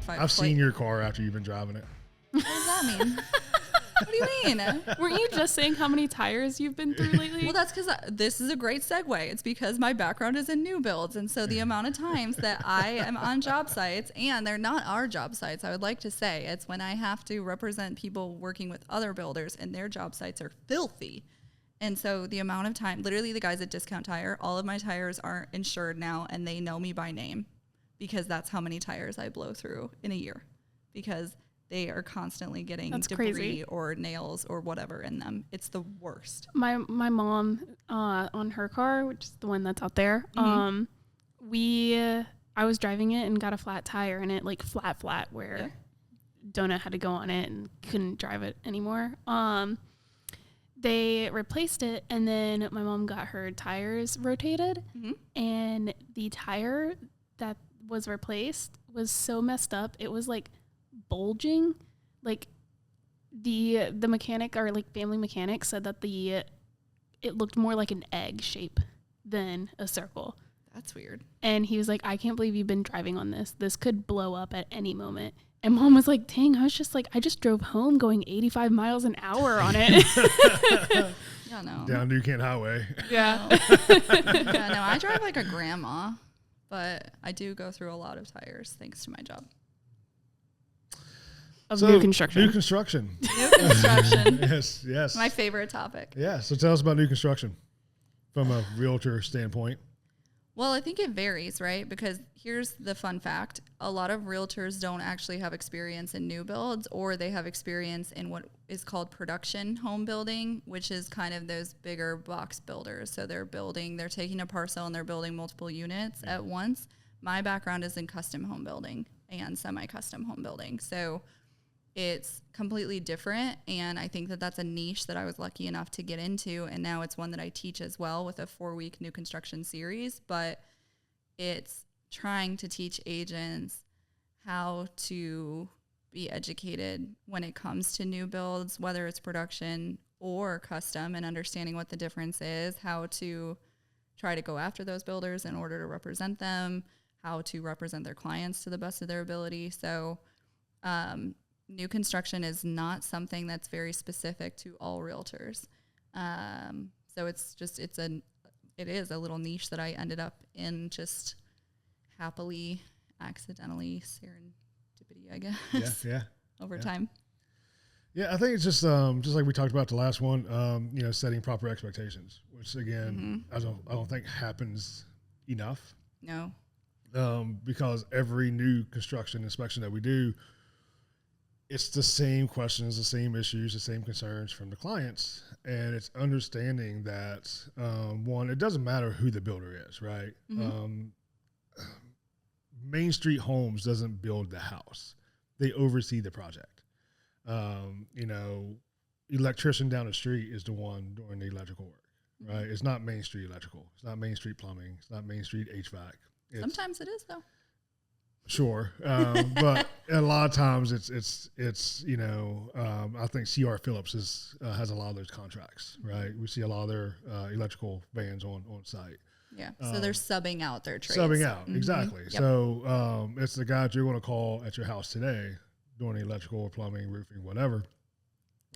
I've seen your car after you've been driving it. What does that mean? What do you mean? Weren't you just saying how many tires you've been through lately? Well, that's because this is a great segue. It's because my background is in new builds. And so the amount of times that I am on job sites, and they're not our job sites, I would like to say, it's when I have to represent people working with other builders and their job sites are filthy. And so the amount of time, literally the guys at Discount Tire, all of my tires are insured now and they know me by name because that's how many tires I blow through in a year because they are constantly getting debris crazy. or nails or whatever in them. It's the worst. My mom, on her car, which is the one that's out there, I was driving it and got a flat tire and it like flat where Donut had to go on it and couldn't drive it anymore. They replaced it and then my mom got her tires rotated and the tire that was replaced was so messed up. It was like bulging. Like the mechanic, or like family mechanic, said that it looked more like an egg shape than a circle. That's weird. And he was like, I can't believe you've been driving on this. This could blow up at any moment. And Mom was like, dang, I just drove home going 85 miles an hour on it. Yeah, no. Down New Kent Highway. Yeah. Yeah, no, I drive like a grandma, but I do go through a lot of tires thanks to my job. Of new construction. New construction. New construction. Yes. My favorite topic. Yeah. So tell us about new construction from a realtor standpoint. Well, I think it varies, right? Because here's the fun fact. A lot of realtors don't actually have experience in new builds, or they have experience in what is called production home building, which is kind of those bigger box builders. So they're taking a parcel and they're building multiple units at once. My background is in custom home building and semi-custom home building. So it's completely different, and I think that that's a niche that I was lucky enough to get into, and now it's one that I teach as well with a 4-week new construction series, but it's trying to teach agents how to be educated when it comes to new builds, whether it's production or custom, and understanding what the difference is, how to try to go after those builders in order to represent them, how to represent their clients to the best of their ability. So, new construction is not something that's very specific to all realtors. So it is a little niche that I ended up in just happily, accidentally, serendipity, I guess. Yeah. Over time. Yeah, I think it's just like we talked about the last one, setting proper expectations, which again, I don't think happens enough. No. Because every new construction inspection that we do, it's the same questions, the same issues, the same concerns from the clients. And it's understanding that, one, it doesn't matter who the builder is, right? Main Street Homes doesn't build the house. They oversee the project. Electrician down the street is the one doing the electrical work, right? It's not Main Street Electrical. It's not Main Street Plumbing. It's not Main Street HVAC. Sometimes it is, though. Sure. But a lot of times I think C.R. Phillips has a lot of those contracts, right? We see a lot of their electrical vans on site. Yeah. So they're subbing out their trades. Subbing out, exactly. Yep. So it's the guy that you're going to call at your house today doing electrical or plumbing, roofing, whatever.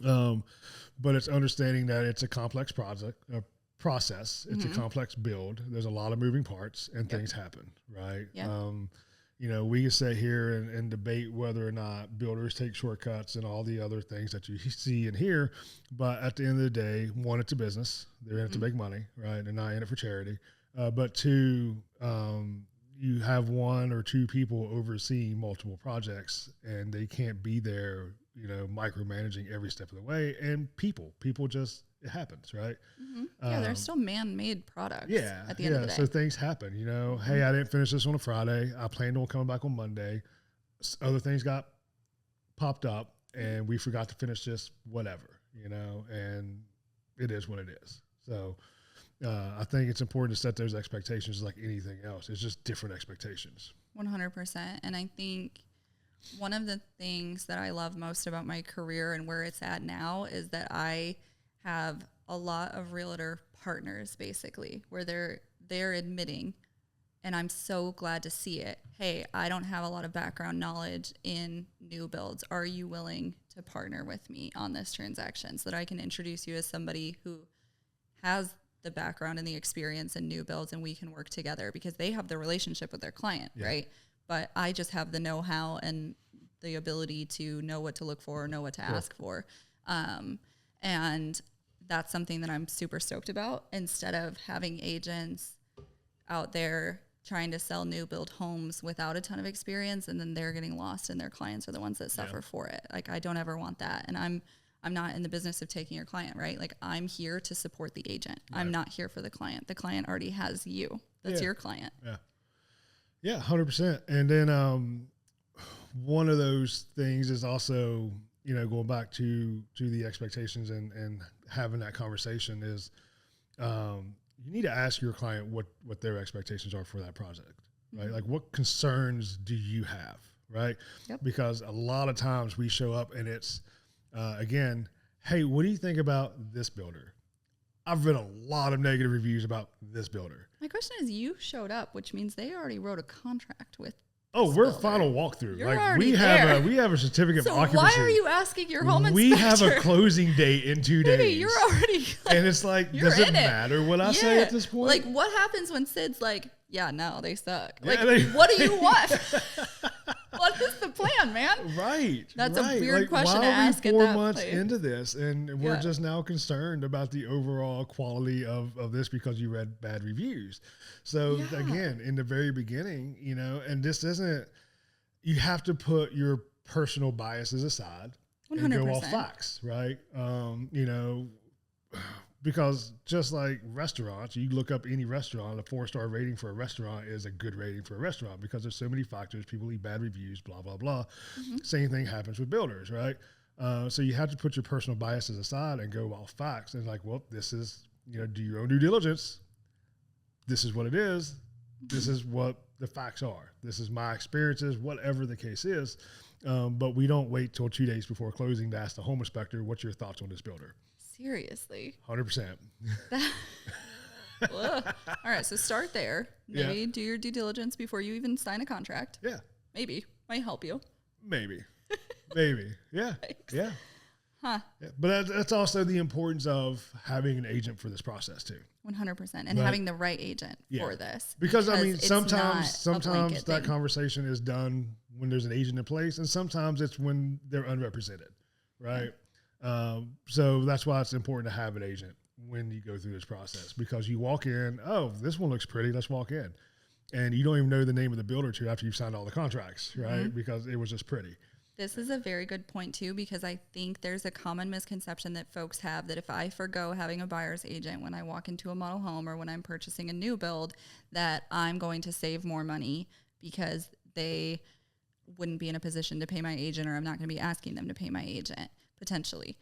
But it's understanding that it's a complex process. It's a complex build. There's a lot of moving parts and things happen, right? Yeah. We can sit here and debate whether or not builders take shortcuts and all the other things that you see and hear. But at the end of the day, one, it's a business. They're in it to make money, right? They're not in it for charity. But two, you have one or two people overseeing multiple projects, and they can't be there, micromanaging every step of the way. And people just, it happens, right? Yeah, they're still man-made products at the end of the day. So things happen, hey, I didn't finish this on a Friday. I planned on coming back on Monday. Other things got popped up and we forgot to finish this, whatever, and it is what it is. So I think it's important to set those expectations like anything else. It's just different expectations. 100%. And I think one of the things that I love most about my career and where it's at now is that I have a lot of realtor partners, basically, where they're admitting And I'm so glad to see it. Hey, I don't have a lot of background knowledge in new builds. Are you willing to partner with me on this transaction so that I can introduce you as somebody who has the background and the experience in new builds, and we can work together, because they have the relationship with their client, right? But I just have the know-how and the ability to know what to look for, know what to ask for. And that's something that I'm super stoked about, instead of having agents out there trying to sell new build homes without a ton of experience, and then they're getting lost and their clients are the ones that suffer for it. Like, I don't ever want that. And I'm not in the business of taking your client, right? Like, I'm here to support the agent. Right. I'm not here for the client. The client already has you. That's your client. Yeah, 100%. And then one of those things is also, you know, going back to the expectations and having that conversation is you need to ask your client what their expectations are for that project, right? Mm-hmm. Like, what concerns do you have, right? Yep. Because a lot of times we show up and it's, again, hey, what do you think about this builder? I've read a lot of negative reviews about this builder. My question is, you showed up, which means they already wrote a contract with. Oh, we're final walkthrough. You're like we have a certificate of occupancy. Why are you asking your home inspector? We have a closing date in 2 days. Baby, you're already and it's like, does it matter what I say at this point? Like, what happens when Sid's like, yeah, no, they suck. Like, what do you want? What is the plan, man? Right. That's a weird question to ask at that point. 4 months into this, and we're just now concerned about the overall quality of this because you read bad reviews. So again, in the very beginning, you know, and this isn't, you have to put your personal biases aside 100%. And go off facts, right? You know, because just like restaurants, you look up any restaurant, a 4-star rating for a restaurant is a good rating for a restaurant because there's so many factors. People leave bad reviews, blah, blah, blah. Mm-hmm. Same thing happens with builders, right? So you have to put your personal biases aside and go off facts. And like, well, this is, you know, do your own due diligence. This is what it is. This is what the facts are. This is my experiences, whatever the case is. But we don't wait till 2 days before closing to ask the home inspector, what's your thoughts on this builder? Seriously. 100%. All right, so start there. Maybe do your due diligence before you even sign a contract. Yeah. Maybe. Might help you. Maybe. Yeah. Thanks. Yeah. Huh. Yeah. But that's also the importance of having an agent for this process too. 100%. And having the right agent for this. Because I mean, sometimes that conversation is done when there's an agent in place, and sometimes it's when they're unrepresented, right? So that's why it's important to have an agent when you go through this process, because you walk in, oh, this one looks pretty, let's walk in. And you don't even know the name of the builder till after you've signed all the contracts, right? Mm-hmm. Because it was just pretty. This is a very good point too, because I think there's a common misconception that folks have that if I forgo having a buyer's agent when I walk into a model home or when I'm purchasing a new build, that I'm going to save more money because they wouldn't be in a position to pay my agent, or I'm not going to be asking them to pay my agent, potentially.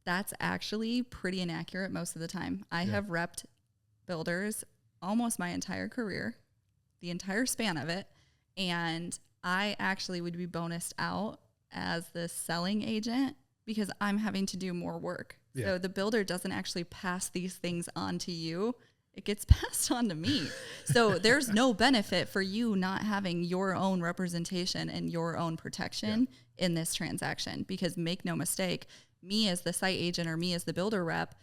That's actually pretty inaccurate most of the time. I have repped builders almost my entire career, the entire span of it, and I actually would be bonused out as the selling agent because I'm having to do more work. Yeah. So the builder doesn't actually pass these things on to you. It gets passed on to me. So there's no benefit for you not having your own representation and your own protection in this transaction, because make no mistake, me as the site agent or me as the builder rep,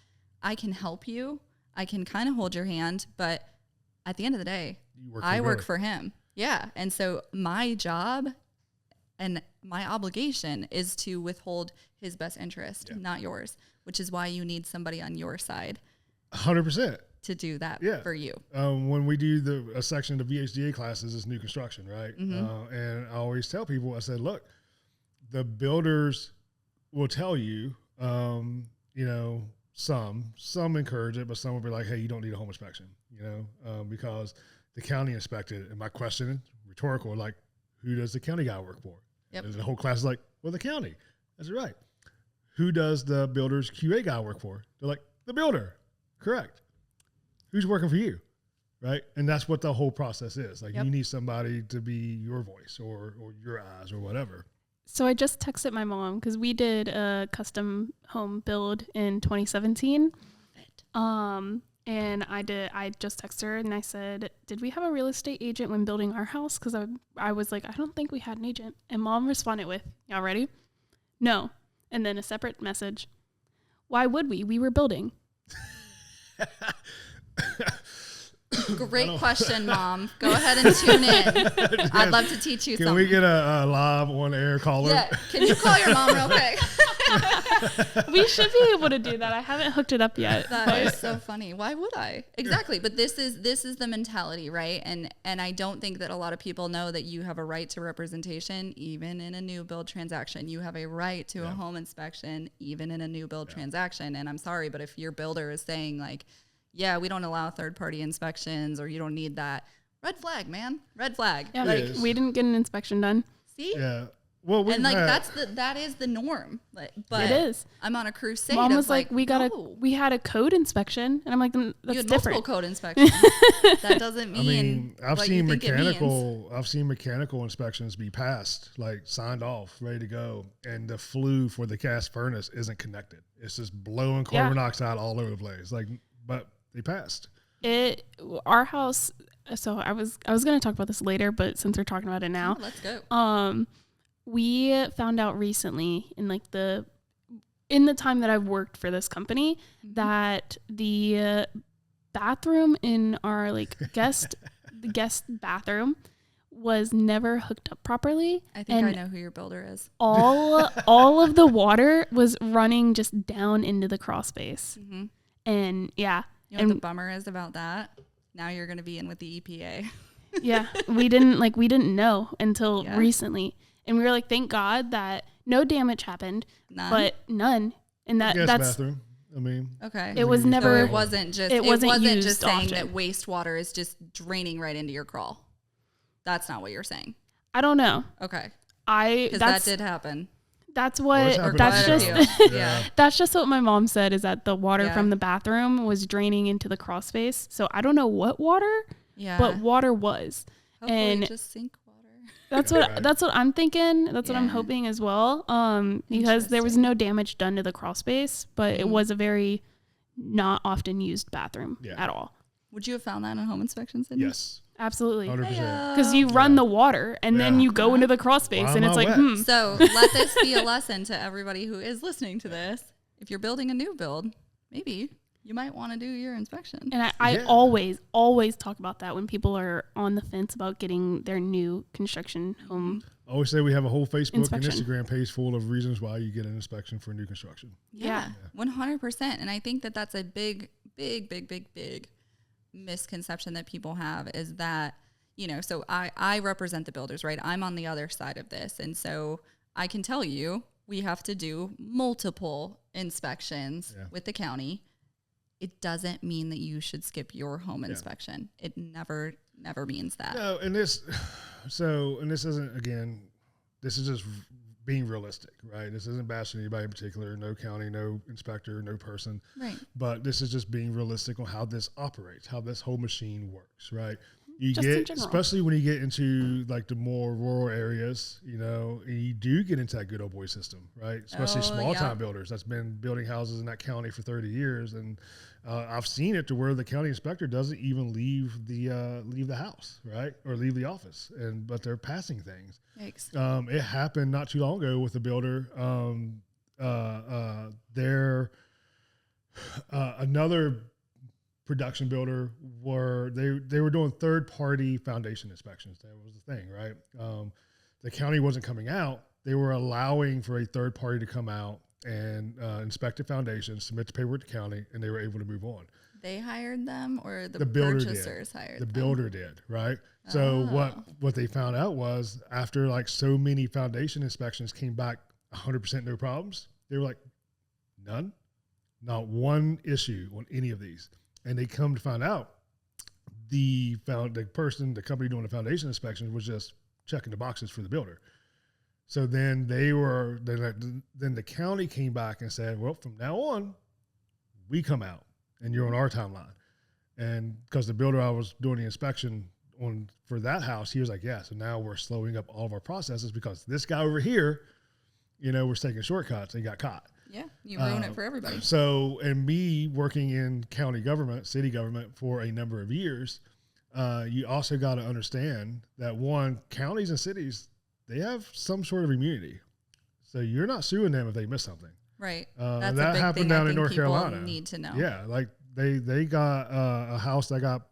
I can help you. I can kind of hold your hand, but at the end of the day, I work for him. Yeah. And so my job and my obligation is to withhold his best interest, not yours, which is why you need somebody on your side. 100%. To do that for you. When we do a section of the VHDA classes, it's new construction, right? Mm-hmm. And I always tell people, I said, look, the builders will tell you, you know, some encourage it, but some will be like, hey, you don't need a home inspection, you know, because the county inspected it. And my question, rhetorical, like, who does the county guy work for? Yep. And the whole class is like, well, the county. I said, right. Who does the builder's QA guy work for? They're like, the builder. Correct. Who's working for you? Right. And that's what the whole process is. Like, you need somebody to be your voice or your eyes or whatever. So I just texted my mom because we did a custom home build in 2017. And I just texted her and I said, did we have a real estate agent when building our house? Because I was like, I don't think we had an agent. And Mom responded with, y'all ready? No. And then a separate message. Why would we? We were building. Great question, Mom. Go ahead and tune in. I'd love to teach you Can something. we get a live on-air caller? Yeah. Can you call your mom real quick? We should be able to do that. I haven't hooked it up yet. That is so funny. Why would I? Exactly. But this is the mentality, right? And I don't think that a lot of people know that you have a right to representation even in a new build transaction. You have a right to a home inspection even in a new build transaction. And I'm sorry, but if your builder is saying like, yeah, we don't allow third-party inspections or you don't need that, red flag, man. Red flag. Yeah, Like, we didn't get an inspection done. see? Yeah. Well, And like that is the norm. Like, but It is. I'm on a crusade. Mom of was like, we had a code inspection, and I'm like, you that's had different. multiple code inspections. That doesn't mean. I mean, I've what seen you think it means. mechanical inspections be passed, like signed off, ready to go, and the flue for the cast furnace isn't connected. It's just blowing carbon monoxide all over the place. Like, but they passed. Our house. So I was going to talk about this later, but since we're talking about it now, Oh, let's go. We found out recently in the time that I've worked for this company that the bathroom in our the guest bathroom was never hooked up properly. I think I know who your builder is. All of the water was running just down into the crawl space. Mm-hmm. And yeah. You know what the bummer is about that? Now you're going to be in with the EPA. Yeah. We didn't know until recently. And we were like, thank God that no damage happened, but none. And that's bathroom. I mean, okay. It was never. So it wasn't just. It wasn't used just saying often. that wastewater is just draining right into your crawl. That's not what you're saying. I don't know. Okay. Because that did happen. That's what. Or That's just. Yeah. That's just what my mom said. Is that the water Yeah. from the bathroom was draining into the crawl space. So I don't know what water. Yeah. But water was. Hopefully and just sink water. That's what I'm thinking. That's what I'm hoping as well. Because there was no damage done to the crawl space, but it was a very not often used bathroom at all. Would you have found that in a home inspection, Sidney? yes, Absolutely. 100%. Because you run the water and then you go into the crawl space and it's like, So let this be a lesson to everybody who is listening to this. If you're building a new build, maybe you might want to do your inspection. And I always talk about that when people are on the fence about getting their new construction home. I always say we have a whole Facebook Inspection. and Instagram page full of reasons why you get an inspection for new construction. Yeah, 100%. And I think that that's a big misconception that people have is that, so I represent the builders, right? I'm on the other side of this. And so I can tell you, we have to do multiple inspections with the county. It doesn't mean that you should skip your home inspection. It never means that. No, and this isn't, again, this is just being realistic, right? This isn't bashing anybody in particular, no county, no inspector, no person. Right. But this is just being realistic on how this operates, how this whole machine works, right? You Just in get, general. especially when you get into like the more rural areas, and you do get into that good old boy system, right? Especially small time builders that's been building houses in that county for 30 years. And I've seen it to where the county inspector doesn't even leave the house, right? Or leave the office, but they're passing things. Yikes. It happened not too long ago with a builder. Another production builder they were doing third-party foundation inspections. That was the thing, right? The county wasn't coming out. They were allowing for a third party to come out and inspect the foundation, submit the paperwork to county, and they were able to move on. They hired them, or the builder purchasers hired the them? builder did, right? So what they found out was after like so many foundation inspections came back 100% no problems, they were like, none, not one issue on any of these. And they come to find out the company doing the foundation inspections was just checking the boxes for the builder. So then then the county came back and said, well, from now on, we come out and you're on our timeline. And because the builder I was doing the inspection on for that house, he was like, yeah, so now we're slowing up all of our processes because this guy over here, was taking shortcuts and got caught. Yeah, you ruin it for everybody. So, and me working in county government, city government for a number of years, you also got to understand that counties and cities, they have some sort of immunity. So you're not suing them if they miss something. Right. That's that happened down in North Carolina. Need to know. Yeah, like they got a house that got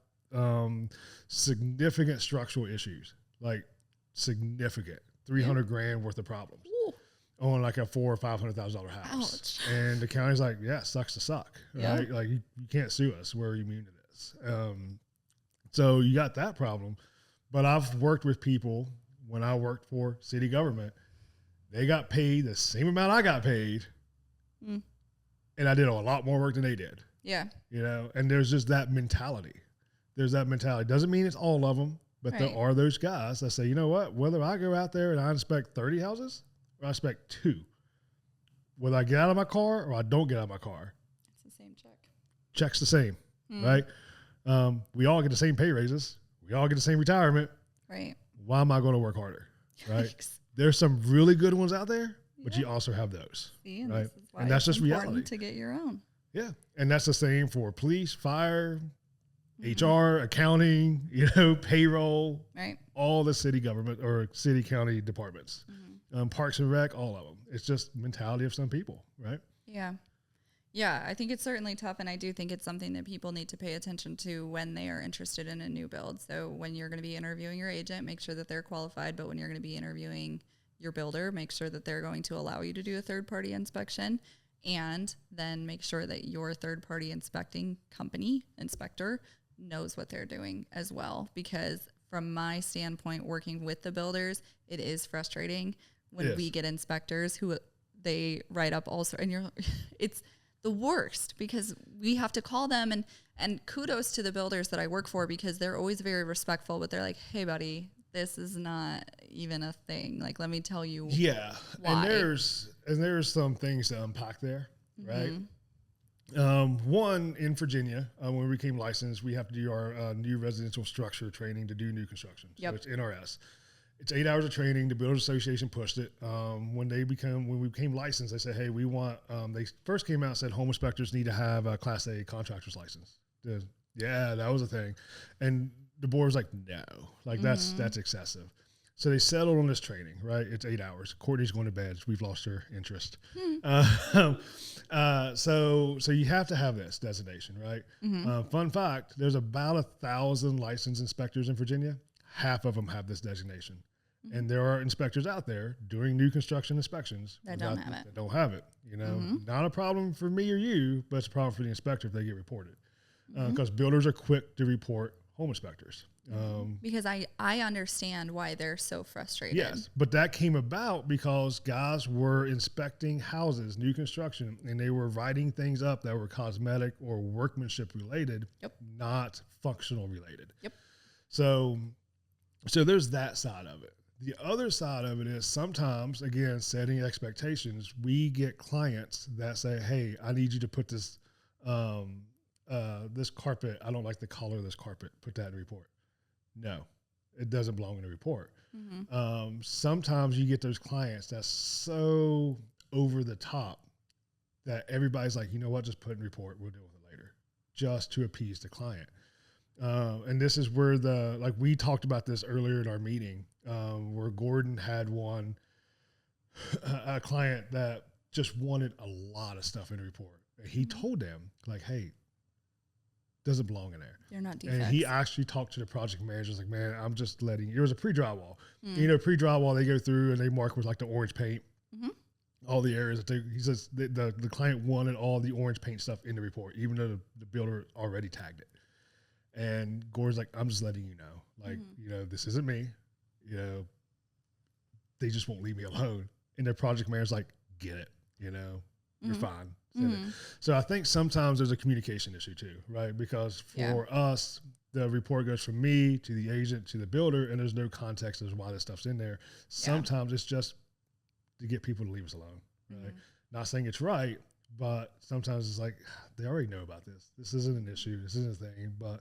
significant structural issues, like significant $300,000 worth of problems. Ooh. On like a $400,000 or $500,000 house. Ouch. And the county's like, yeah, sucks to suck, right? Like you can't sue us. We're immune to this. So you got that problem. But I've worked with people when I worked for city government. They got paid the same amount I got paid. And I did a lot more work than they did. Yeah. You know, and there's just that mentality. Doesn't mean it's all of them, but there are those guys that say, you know what, whether I go out there and I inspect 30 houses or I inspect 2, whether I get out of my car or I don't get out of my car. It's the same check. Check's the same, right? We all get the same pay raises. We all get the same retirement. Right. Why am I going to work harder? Right. Yikes. There's some really good ones out there, but you also have those. See, and right. This is why and that's it's just important reality. To get your own. Yeah. And that's the same for police, fire, HR, accounting, payroll, right? All the city government or city county departments, Parks and Rec, all of them. It's just mentality of some people, right? Yeah. Yeah, I think it's certainly tough, and I do think it's something that people need to pay attention to when they are interested in a new build. So when you're going to be interviewing your agent, make sure that they're qualified, but when you're going to be interviewing your builder, make sure that they're going to allow you to do a third-party inspection, and then make sure that your third-party inspecting inspector knows what they're doing as well. Because from my standpoint, working with the builders, it is frustrating when we get inspectors who they write up also, and it's the worst because we have to call them and kudos to the builders that I work for because they're always very respectful, but they're like, hey buddy, this is not even a thing. Like, let me tell you. Yeah. Why. And there's some things to unpack there, right? One, in Virginia, when we became licensed, we have to do our new residential structure training to do new construction. So it's NRS. It's 8 hours of training. The Builders Association pushed it. When we became licensed, they said, hey, we want, they first came out and said home inspectors need to have a Class A contractor's license. Yeah, that was a thing. And the board was like, no, like that's excessive. So they settled on this training, right? It's 8 hours. Courtney's going to bed. We've lost her interest. So you have to have this designation, right? Fun fact, there's about 1,000 licensed inspectors in Virginia. Half of them have this designation. And there are inspectors out there doing new construction inspections that don't have it. That don't have it. Not a problem for me or you, but it's a problem for the inspector if they get reported. Because builders are quick to report home inspectors. Because I understand why they're so frustrated. Yes, but that came about because guys were inspecting houses, new construction, and they were writing things up that were cosmetic or workmanship related, not functional related. So there's that side of it. The other side of it is sometimes, again, setting expectations. We get clients that say, hey, I need you to put this this carpet, I don't like the color of this carpet, put that in the report. No, it doesn't belong in the report. Sometimes you get those clients that's so over the top that everybody's like, you know what, just put in the report, we'll deal with it later, just to appease the client. And this is where we talked about this earlier in our meeting, where Gordon had a client that just wanted a lot of stuff in the report. And he told them, like, hey, doesn't belong in there. They're not defects. And he actually talked to the project manager. Like, man, I'm just letting you. It was a pre-drywall. Pre-drywall, they go through and they mark with like the orange paint, all the areas that he says the client wanted all the orange paint stuff in the report, even though the builder already tagged it. And Gordon's like, I'm just letting you know, like, this isn't me. They just won't leave me alone. And their project manager's like, get it, you're fine. So I think sometimes there's a communication issue too, right? Because for us, the report goes from me to the agent to the builder, and there's no context as to why this stuff's in there. Sometimes it's just to get people to leave us alone, right? Not saying it's right, but sometimes it's like, they already know about this. This isn't an issue. This isn't a thing, but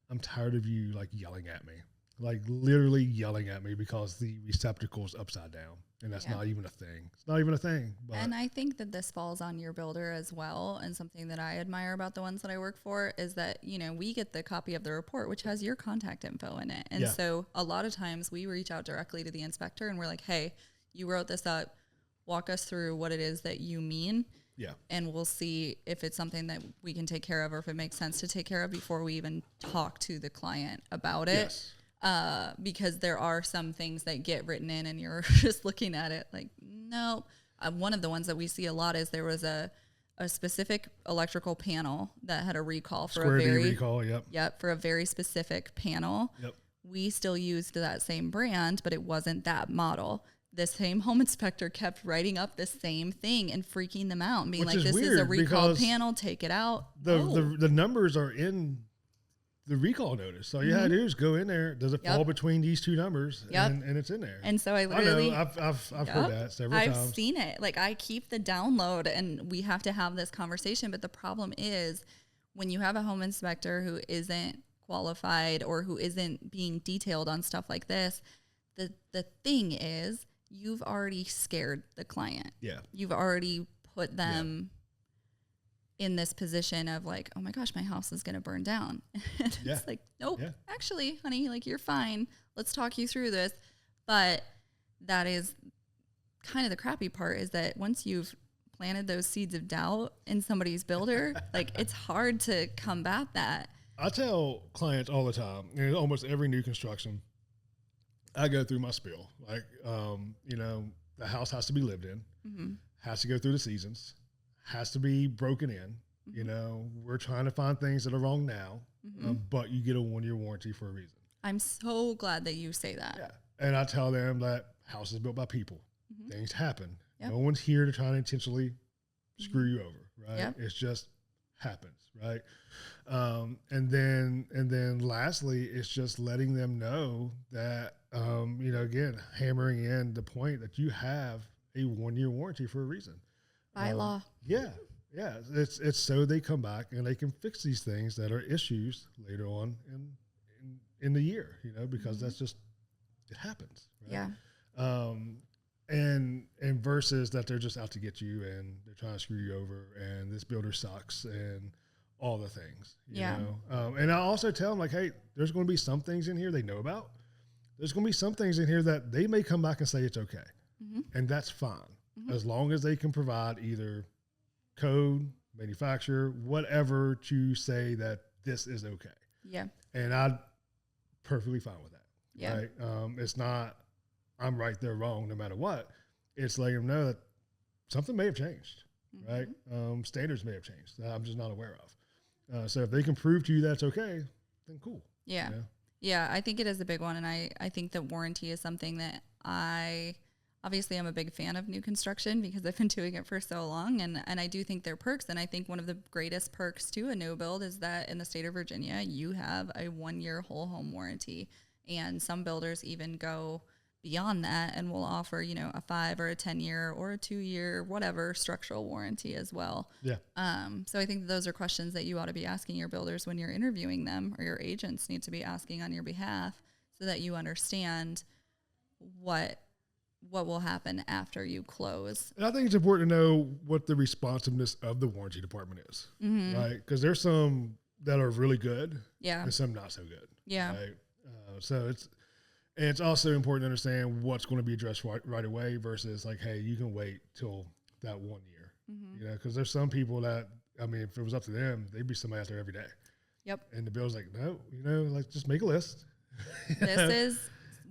I'm tired of you like yelling at me. like literally yelling at me because the receptacle's upside down. And that's not even a thing. It's not even a thing. But and I think that this falls on your builder as well. And something that I admire about the ones that I work for is that, you know, we get the copy of the report, which has your contact info in it. And so a lot of times we reach out directly to the inspector and we're like, hey, you wrote this up. Walk us through what it is that you mean. Yeah. And we'll see if it's something that we can take care of or if it makes sense to take care of before we even talk to the client about it. Yes. Because there are some things that get written in and you're just looking at it like, no. One of the ones that we see a lot is there was a specific electrical panel that had a recall for Square a very recall, for a very specific panel. Yep. We still used that same brand, but it wasn't that model. The same home inspector kept writing up the same thing and freaking them out and being like, this is a recall panel, take it out. The numbers are in the recall notice. So all you had to do is go in there. Does it fall between these two numbers? And it's in there. And so I literally, I've heard that several times. I've seen it. Like I keep the download and we have to have this conversation. But the problem is when you have a home inspector who isn't qualified or who isn't being detailed on stuff like this, the thing is you've already scared the client. Yeah. You've already put them in this position of like, oh my gosh, my house is going to burn down. It's like, nope, actually, honey, like you're fine. Let's talk you through this. But that is kind of the crappy part is that once you've planted those seeds of doubt in somebody's builder, like it's hard to combat that. I tell clients all the time, in almost every new construction, I go through my spiel. Like, you know, the house has to be lived in, has to go through the seasons, has to be broken in. You know, we're trying to find things that are wrong now, but you get a 1-year warranty for a reason. I'm so glad that you say that. Yeah. And I tell them that house is built by people. Things happen. No one's here to try to intentionally screw you over, right? Yep. It's just happens, right? And then lastly, it's just letting them know that, you know, again, hammering in the point that you have a 1-year warranty for a reason. By law. Yeah. Yeah. It's so they come back and they can fix these things that are issues later on in the year, you know, because that's just, it happens. Right? Yeah. And versus that they're just out to get you and they're trying to screw you over and this builder sucks and all the things, you know? And I also tell them like, hey, there's going to be some things in here they know about. There's going to be some things in here that they may come back and say it's okay. And that's fine. As long as they can provide either code, manufacturer, whatever to say that this is okay. Yeah. And I'm perfectly fine with that. Yeah. Right. It's not, I'm right, they're wrong, no matter what. It's letting them know that something may have changed, right? Standards may have changed that I'm just not aware of. So if they can prove to you that's okay, then cool. Yeah. You know? Yeah, I think it is a big one. And I think that warranty is something that obviously I'm a big fan of new construction because I've been doing it for so long. And I do think there are perks. And I think one of the greatest perks to a new build is that in the state of Virginia, you have a 1-year whole home warranty. And some builders even go beyond that and will offer, you know, a 5 or a 10-year or a 2-year, whatever, structural warranty as well. Yeah. So I think those are questions that you ought to be asking your builders when you're interviewing them, or your agents need to be asking on your behalf so that you understand what will happen after you close. And I think it's important to know what the responsiveness of the warranty department is, right? Because there's some that are really good and some not so good. Yeah. Right? So it's also important to understand what's going to be addressed right away versus like, hey, you can wait till that 1 year, you know, because there's some people that, I mean, if it was up to them, they'd be somebody out there every day. Yep. And the bill's like, no, you know, like just make a list. This is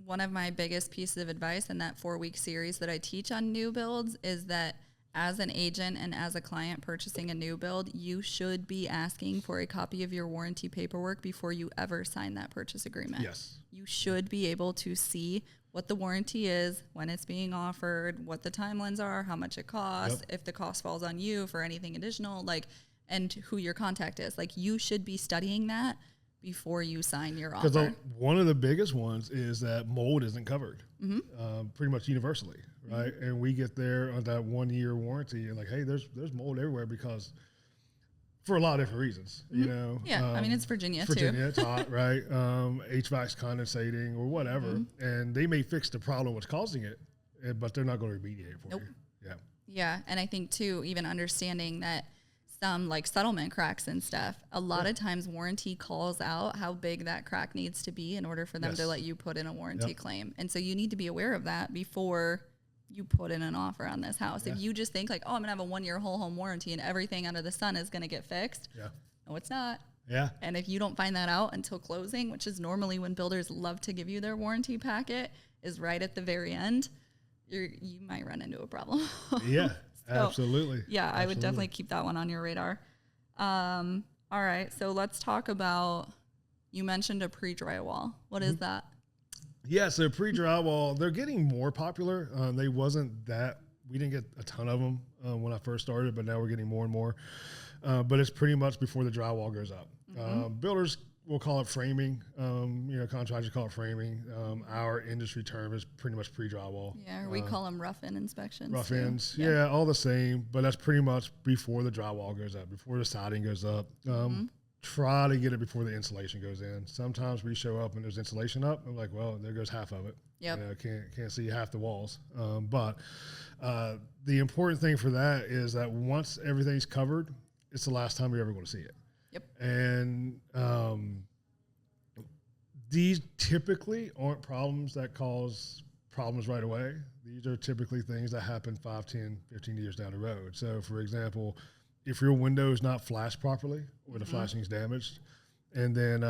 one of my biggest pieces of advice in that 4-week series that I teach on new builds is that as an agent and as a client purchasing a new build, you should be asking for a copy of your warranty paperwork before you ever sign that purchase agreement. Yes. You should be able to see what the warranty is, when it's being offered, what the timelines are, how much it costs, if the cost falls on you for anything additional, like, and who your contact is. Like, you should be studying that before you sign your offer. Because one of the biggest ones is that mold isn't covered pretty much universally, right? And we get there on that 1-year warranty and like, hey, there's mold everywhere because for a lot of different reasons, you know. Yeah, I mean, it's Virginia too. Virginia, it's hot, right? HVAC's condensating or whatever, and they may fix the problem what's causing it, but they're not going to remediate it for you. Yeah. Yeah, and I think too, even understanding that some like settlement cracks and stuff, a lot of times warranty calls out how big that crack needs to be in order for them to let you put in a warranty claim. And so you need to be aware of that before you put in an offer on this house. If you just think like, oh, I'm gonna have a 1 year whole home warranty and everything under the sun is gonna get fixed. No, it's not. And if you don't find that out until closing, which is normally when builders love to give you their warranty packet, is right at the very end, you might run into a problem. Absolutely. Yeah, I would definitely keep that one on your radar. All right, so let's talk about, you mentioned a pre-drywall. What is that? Yeah, so pre-drywall, they're getting more popular. They wasn't that, we didn't get a ton of them when I first started, but now we're getting more and more. But it's pretty much before the drywall goes up. Builders will call it framing. You know, contractors call it framing. Our industry term is pretty much pre-drywall. Yeah, we call them rough-in inspections. Rough-ins, yeah, all the same. But that's pretty much before the drywall goes up, before the siding goes up. Try to get it before the insulation goes in. Sometimes we show up and there's insulation up. I'm like, well, there goes half of it. You know, can't see half the walls. But the important thing for that is that once everything's covered, it's the last time you're ever going to see it. And these typically aren't problems that cause problems right away. These are typically things that happen 5, 10, 15 years down the road. So, for example, if your window is not flashed properly or the flashing's damaged, and then,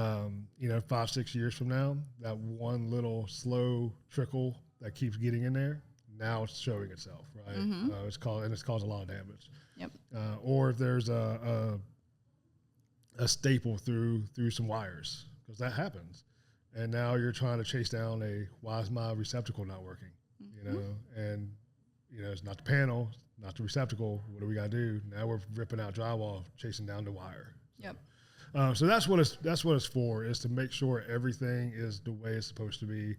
5, 6 years from now, that one little slow trickle that keeps getting in there, now it's showing itself, right? It's caused a lot of damage. Or if there's a staple through some wires, because that happens. And now you're trying to chase down why is my receptacle not working? You know, and, it's not the panel, not the receptacle. What do we got to do? Now we're ripping out drywall, chasing down the wire. So that's what it's for, is to make sure everything is the way it's supposed to be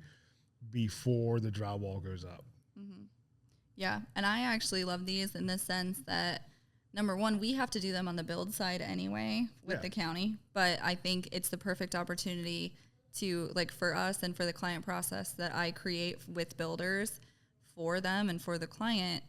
before the drywall goes up. Yeah, and I actually love these in the sense that, number one, we have to do them on the build side anyway with the county, but I think it's the perfect opportunity to, like, for us and for the client process that I create with builders for them and for the client,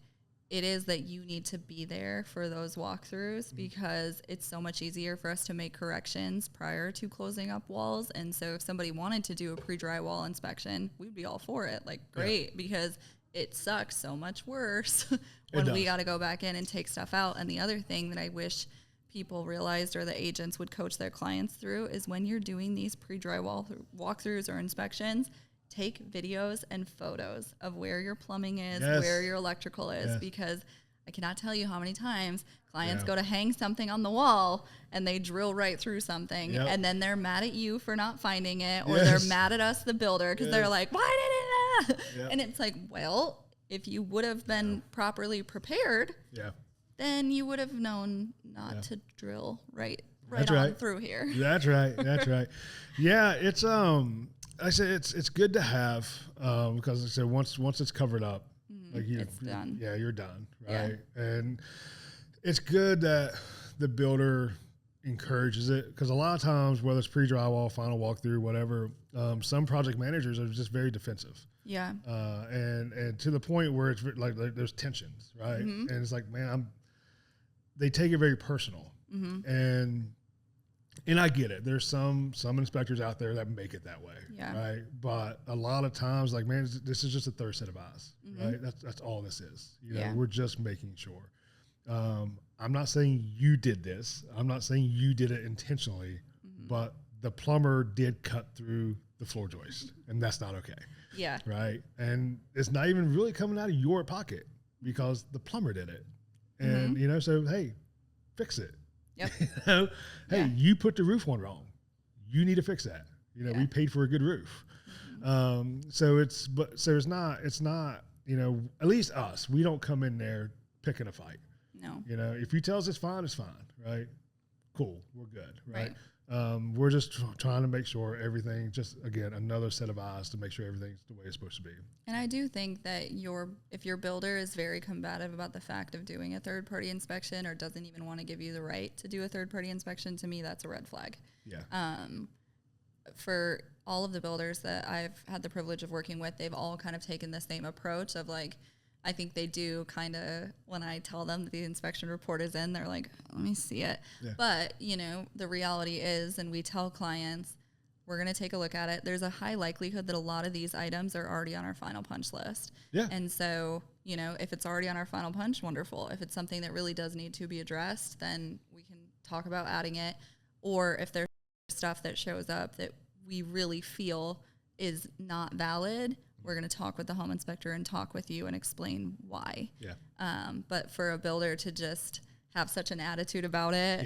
it is that you need to be there for those walkthroughs because it's so much easier for us to make corrections prior to closing up walls. And so if somebody wanted to do a pre-drywall inspection, we'd be all for it. Like, great, because it sucks so much worse when we got to go back in and take stuff out. And the other thing that I wish people realized or the agents would coach their clients through is when you're doing these pre-drywall walkthroughs or inspections, take videos and photos of where your plumbing is, where your electrical is, because I cannot tell you how many times clients go to hang something on the wall and they drill right through something and then they're mad at you for not finding it, or they're mad at us, the builder, because they're like, why didn't it? And it's like, well, if you would have been properly prepared, then you would have known not to drill right on through here. That's right. Yeah, it's I said it's good to have because I said once it's covered up, like it's done. Yeah, you're done, right? And it's good that the builder encourages it, because a lot of times, whether it's pre-drywall, final walkthrough, whatever, some project managers are just very defensive. And to the point where it's like there's tensions, right? And it's like, man, they take it very personal, and I get it. There's some inspectors out there that make it that way, right? But a lot of times, like, man, this is just a third set of eyes, right? That's all this is. We're just making sure. I'm not saying you did this. I'm not saying you did it intentionally, but the plumber did cut through the floor joist, and that's not okay. Right? And it's not even really coming out of your pocket because the plumber did it. And, so, hey, fix it. Hey, you put the roof on wrong. You need to fix that. We paid for a good roof. So it's not, at least us, we don't come in there picking a fight. No. If you tell us it's fine, right? Cool. We're good. Right. We're just trying to make sure everything, just again, another set of eyes to make sure everything's the way it's supposed to be. And I do think that if your builder is very combative about the fact of doing a third-party inspection or doesn't even want to give you the right to do a third-party inspection, to me, that's a red flag. Yeah. For all of the builders that I've had the privilege of working with, they've all kind of taken the same approach of like, I think they do kind of, when I tell them that the inspection report is in, they're like, let me see it. Yeah. But, the reality is, and we tell clients, we're going to take a look at it. There's a high likelihood that a lot of these items are already on our final punch list. Yeah. And so, if it's already on our final punch, wonderful. If it's something that really does need to be addressed, then we can talk about adding it. Or if there's stuff that shows up that we really feel is not valid, we're going to talk with the home inspector and talk with you and explain why. Yeah. But for a builder to just have such an attitude about it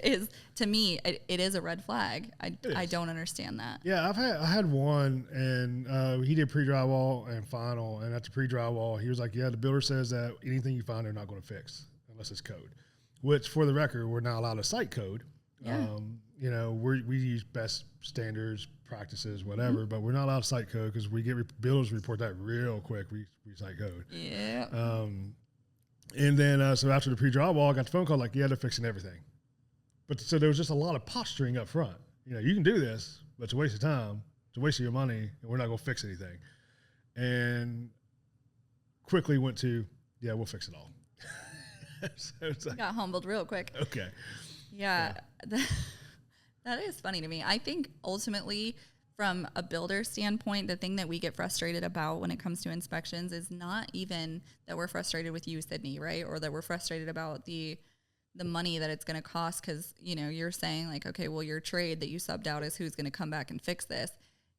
is, to me, it is a red flag. I don't understand that. Yeah, I had one, and he did pre-drywall and final, and after pre-drywall, he was like, yeah, the builder says that anything you find they're not going to fix unless it's code, which for the record, we're not allowed to cite code. Yeah. We use best standards, practices, whatever, but we're not allowed to cite code because we get builders report that real quick. We cite code. Yeah. And then, so after the pre-drywall, I got the phone call like, yeah, they're fixing everything. But so there was just a lot of posturing up front. You can do this, but it's a waste of time. It's a waste of your money, and we're not going to fix anything. And quickly went to, yeah, we'll fix it all. So it's like, got humbled real quick. Okay. Yeah. That is funny to me. I think ultimately, from a builder standpoint, the thing that we get frustrated about when it comes to inspections is not even that we're frustrated with you, Sidney, right? Or that we're frustrated about the money that it's going to cost because, you're saying like, okay, well, your trade that you subbed out is who's going to come back and fix this.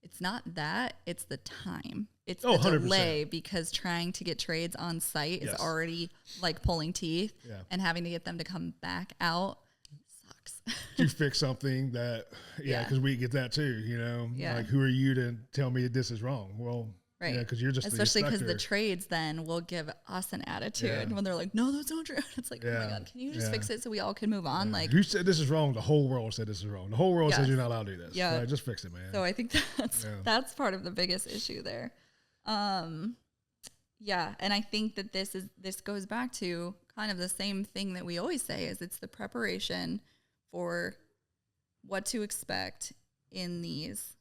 It's not that. It's the time. It's the 100%. delay because trying to get trades on site is already like pulling teeth and having to get them to come back out. You fix something that, because we get that too, like who are you to tell me this is wrong? Well, right. Because you're just especially because the trades then will give us an attitude when they're like, no, that's not true. It's like, oh my God, can you just fix it so we all can move on? Like, you said this is wrong. The whole world said this is wrong. The whole world says you're not allowed to do this. Yeah, right, just fix it, man. So I think that's part of the biggest issue there. And I think that this goes back to kind of the same thing that we always say is it's the preparation for what to expect in these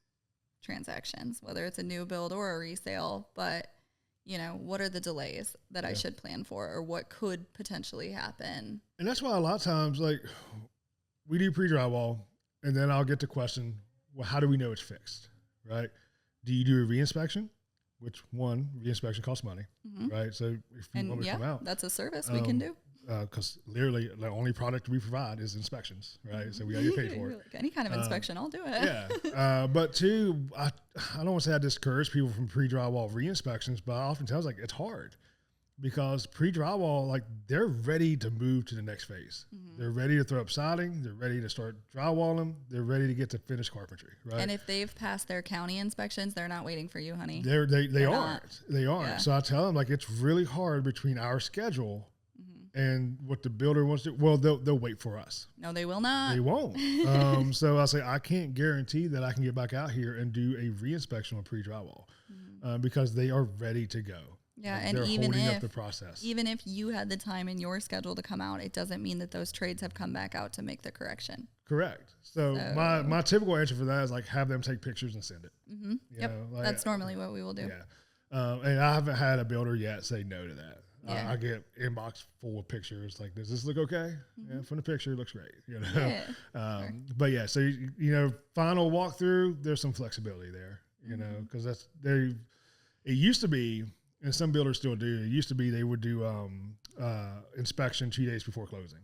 transactions, whether it's a new build or a resale, but what are the delays that I should plan for or what could potentially happen? And that's why a lot of times, like, we do pre-drywall and then I'll get the question, well, how do we know it's fixed, right? Do you do a reinspection? Which reinspection costs money, right? So if you want to come out. That's a service we can do. Because literally the only product we provide is inspections, right? So we got to get paid for it. Like any kind of inspection, I'll do it. Yeah. But two, I don't want to say I discourage people from pre-drywall re-inspections, but I often tell them, like, it's hard because pre-drywall, like, they're ready to move to the next phase. They're ready to throw up siding. They're ready to start drywalling. They're ready to get to finished carpentry, right? And if they've passed their county inspections, they're not waiting for you, honey. They aren't. They aren't. Yeah. So I tell them, like, it's really hard between our schedule and what the builder wants to. Well, they'll wait for us. No, they will not. They won't. So I say I can't guarantee that I can get back out here and do a reinspection on pre-drywall because they are ready to go. Yeah, and they're even holding up the process. Even if you had the time in your schedule to come out, it doesn't mean that those trades have come back out to make the correction. Correct. So my typical answer for that is like have them take pictures and send it. Yep, like, that's normally what we will do. Yeah, and I haven't had a builder yet say no to that. I get inbox full of pictures. Like, does this look okay? Yeah, from the picture, it looks great. But yeah, so final walkthrough, there's some flexibility there. Because it used to be, and some builders still do. It used to be they would do inspection 2 days before closing,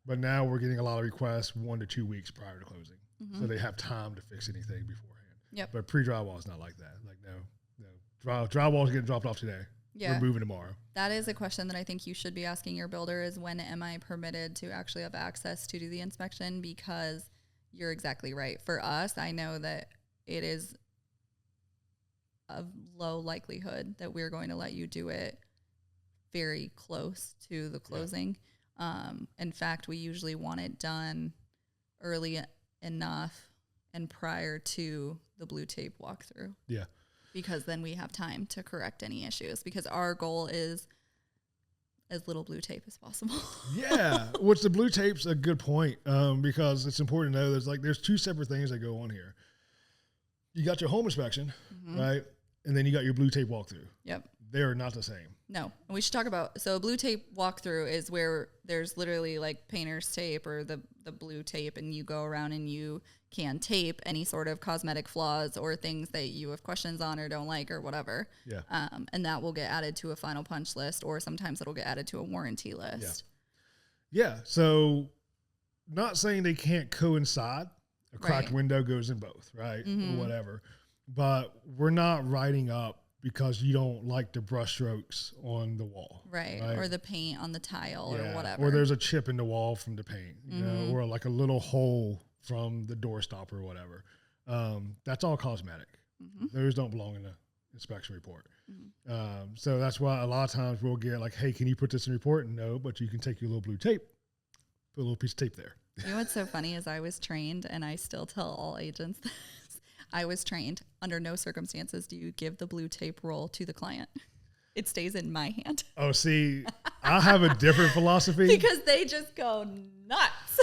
but now we're getting a lot of requests 1 to 2 weeks prior to closing, so they have time to fix anything beforehand. Yep. But pre-drywall is not like that. Like no, drywall is getting dropped off today. Yeah. We're moving tomorrow. That is a question that I think you should be asking your builder is when am I permitted to actually have access to do the inspection? Because you're exactly right. For us, I know that it is a low likelihood that we're going to let you do it very close to the closing. In fact, we usually want it done early enough and prior to the blue tape walkthrough. Yeah. Because then we have time to correct any issues, because our goal is as little blue tape as possible. Yeah, which the blue tape's a good point, because it's important to know there's two separate things that go on here. You got your home inspection, right? And then you got your blue tape walkthrough. Yep. They are not the same. No. And we should talk about, so a blue tape walkthrough is where there's literally like painter's tape or the blue tape, and you go around and you can tape any sort of cosmetic flaws or things that you have questions on or don't like or whatever. Yeah. And that will get added to a final punch list, or sometimes it'll get added to a warranty list. Yeah. So not saying they can't coincide. A cracked window goes in both, right? Or whatever. But we're not writing up because you don't like the brush strokes on the wall. Right. Or the paint on the tile or whatever. Or there's a chip in the wall from the paint, you know, or like a little hole from the doorstop or whatever. That's all cosmetic. Those don't belong in the inspection report. So that's why a lot of times we'll get like, hey, can you put this in the report? No, but you can take your little blue tape, put a little piece of tape there. You know what's so funny is I was trained, and I still tell all agents this. I was trained, under no circumstances do you give the blue tape roll to the client. It stays in my hand. Oh, see, I have a different philosophy. Because they just go nuts.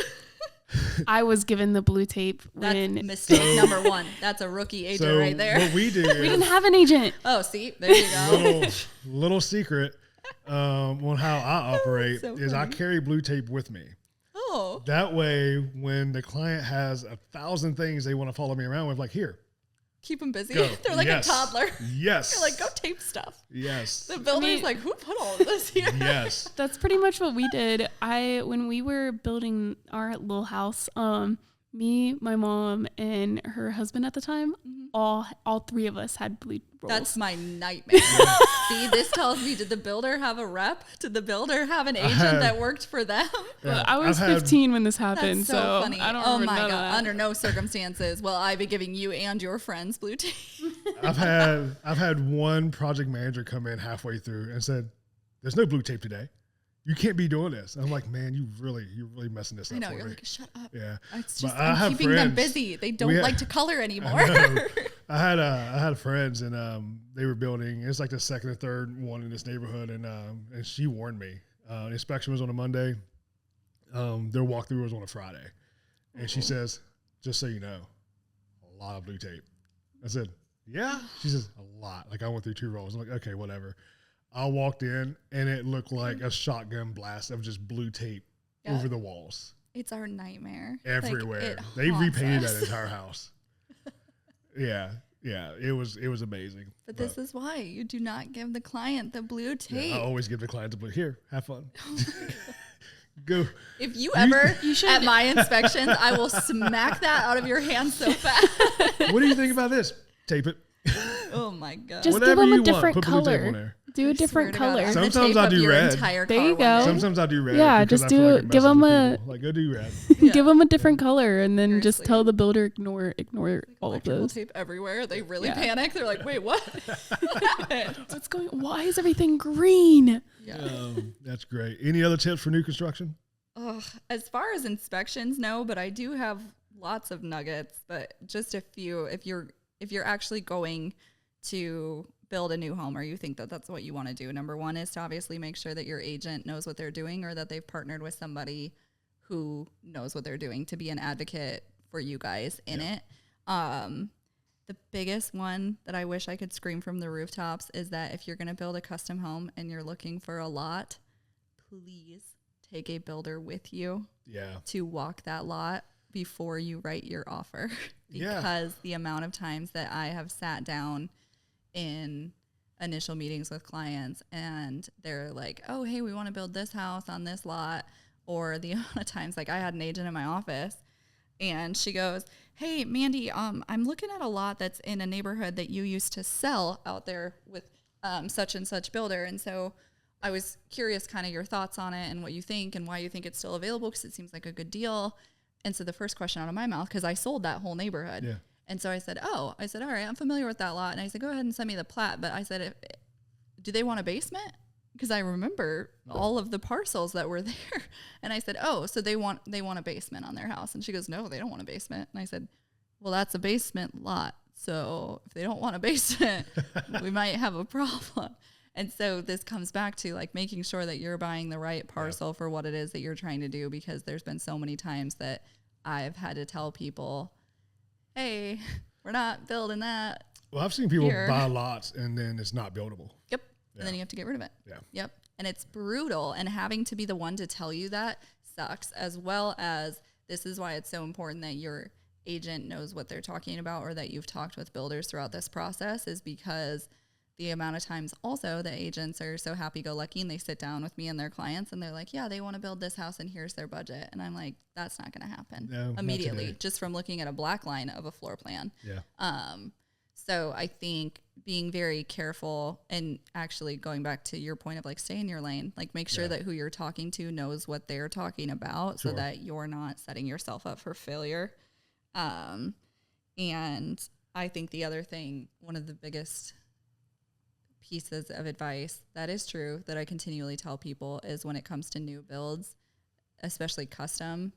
I was given the blue tape when... That's mistake number one. That's a rookie agent right there. What we do we didn't have an agent. Oh, see? There you go. Little secret on how I operate is I carry blue tape with me. Oh. That way, when the client has 1,000 things they want to follow me around with, like, here. Keep them busy. Go. They're like a toddler. Yes. You're like, go tape stuff. Yes. The builder's like, who put all of this here? Yes. That's pretty much what we did. When we were building our little house, me, my mom, and her husband at the time, all three of us had blue rolls. That's my nightmare. See, this tells me, did the builder have a rep? Did the builder have an agent that worked for them? Yeah, I was 15 when this happened, That's so funny. I don't oh remember my none God. of that. Under no circumstances will I be giving you and your friends blue tape. I've had one project manager come in halfway through and said, "There's no blue tape today. You can't be doing this." I'm like, "Man, you're really messing this up." I know, for you're me. like, shut up. Yeah. It's just, But I'm keeping them busy. They don't like to color anymore. I had friends, and they were building. It's like the second or third one in this neighborhood, and she warned me. The inspection was on a Monday. Their walkthrough was on a Friday, and she says, "Just so you know, a lot of blue tape." I said, "Yeah." She says, "A lot." Like, I went through 2 rolls. I'm like, "Okay, whatever." I walked in, and it looked like a shotgun blast of just blue tape over the walls. It's our nightmare. Everywhere. Like, they repainted that entire house. Yeah, it was amazing. But this is why you do not give the client the blue tape. I always give the client the blue. Here, have fun. Go. If you should at my inspections, I will smack that out of your hand so fast. What do you think about this? Tape it. Oh my God. Just Whatever give them you a different want. Put blue tape on color. there. Do a different color. Sometimes I do red. There you go. Sometimes I do red. Yeah, because just I feel like it give messes them with a people. Like, go do red. give them a different color, and then just Seriously. tell the builder ignore all of Electrical those. tape everywhere. They really panic. They're like, wait, what? What's going? Why is everything green? Yeah. That's great. Any other tips for new construction? As far as inspections, no, but I do have lots of nuggets, but just a few. If you're actually going to build a new home, or you think that that's what you want to do, number one is to obviously make sure that your agent knows what they're doing, or that they've partnered with somebody who knows what they're doing to be an advocate for you guys in it. The biggest one that I wish I could scream from the rooftops is that if you're going to build a custom home and you're looking for a lot, please take a builder with you to walk that lot before you write your offer. Because the amount of times that I have sat down in initial meetings with clients and they're like, oh, hey, we want to build this house on this lot. Or the amount of times, like, I had an agent in my office and she goes, hey, Mandy, I'm looking at a lot that's in a neighborhood that you used to sell out there with such and such builder. And so I was curious kind of your thoughts on it and what you think and why you think it's still available, because it seems like a good deal. And so the first question out of my mouth, because I sold that whole neighborhood. Yeah. And so I said, all right, I'm familiar with that lot. And I said, go ahead and send me the plat. But I said, do they want a basement? because I remember all of the parcels that were there. And I said, oh, so they want a basement on their house. And she goes, no, they don't want a basement. And I said, well, that's a basement lot. So if they don't want a basement, we might have a problem. And so this comes back to like making sure that you're buying the right parcel for what it is that you're trying to do, because there's been so many times that I've had to tell people, hey, we're not building that. Well, I've seen people buy lots and then it's not buildable. Yep. And then you have to get rid of it. Yeah. Yep. And it's brutal. And having to be the one to tell you that sucks, as well as this is why it's so important that your agent knows what they're talking about, or that you've talked with builders throughout this process, is because the amount of times also the agents are so happy-go-lucky and they sit down with me and their clients and they're like, yeah, they want to build this house and here's their budget. And I'm like, that's not going to happen immediately, just from looking at a black line of a floor plan. Yeah. So I think being very careful, and actually going back to your point of like, stay in your lane, like make sure that who you're talking to knows what they're talking about, so that you're not setting yourself up for failure. And I think the other thing, one of the biggest pieces of advice that is true that I continually tell people, is when it comes to new builds, especially custom,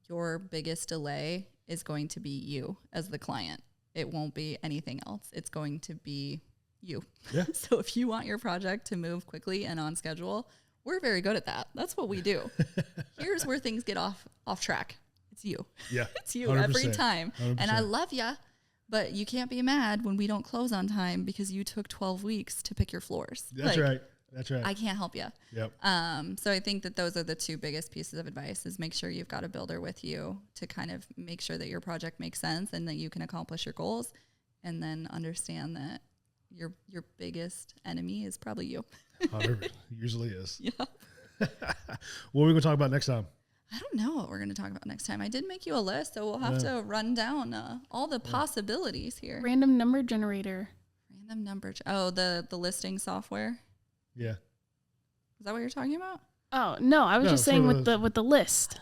your biggest delay is going to be you as the client. It won't be anything else. It's going to be you. Yeah. So if you want your project to move quickly and on schedule, we're very good at that. That's what we do. Here's where things get off track. It's you. Yeah. It's you 100%, every time. 100%. And I love you, but you can't be mad when we don't close on time because you took 12 weeks to pick your floors. That's right. That's right. I can't help you. Yep. So I think that those are the two biggest pieces of advice, is make sure you've got a builder with you to kind of make sure that your project makes sense and that you can accomplish your goals, and then understand that your biggest enemy is probably you. 100 usually is. Yeah. What are we going to talk about next time? I don't know what we're going to talk about next time. I did make you a list, so we'll have to run down all the possibilities here. Random number generator. Random number. The listing software. Yeah. Is that what you're talking about? Oh no, I was just saying with the list.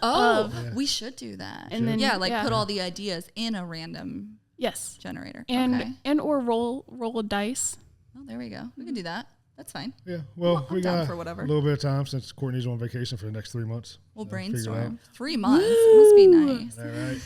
We should do that. And then put all the ideas in a random generator. And or roll a dice. Oh, there we go. We can do that. That's fine. Yeah. Well, we got for whatever. a little bit of time since Courtney's on vacation for the next 3 months. We'll brainstorm. 3 months. Must be nice. All right.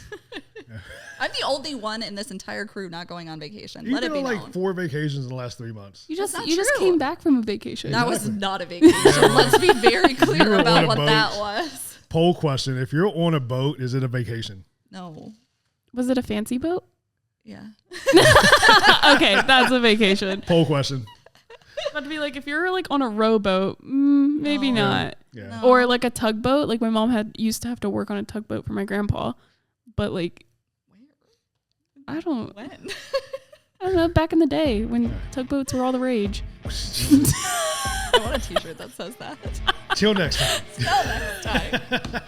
I'm the only one in this entire crew not going on vacation. You've Let it been be on known. like 4 vacations in the last 3 months. You just came back from a vacation. That was not a vacation. Let's be very clear about what that was. Poll question: if you're on a boat, is it a vacation? No. Was it a fancy boat? Yeah. Okay, that's a vacation. Poll question. But to be like, if you're like on a rowboat, maybe not. Yeah. No. Or like a tugboat. Like my mom used to have to work on a tugboat for my grandpa. But like, Where? I don't When? I don't know, back in the day when tugboats were all the rage. I want a t-shirt that says that. Till next time. Till next time.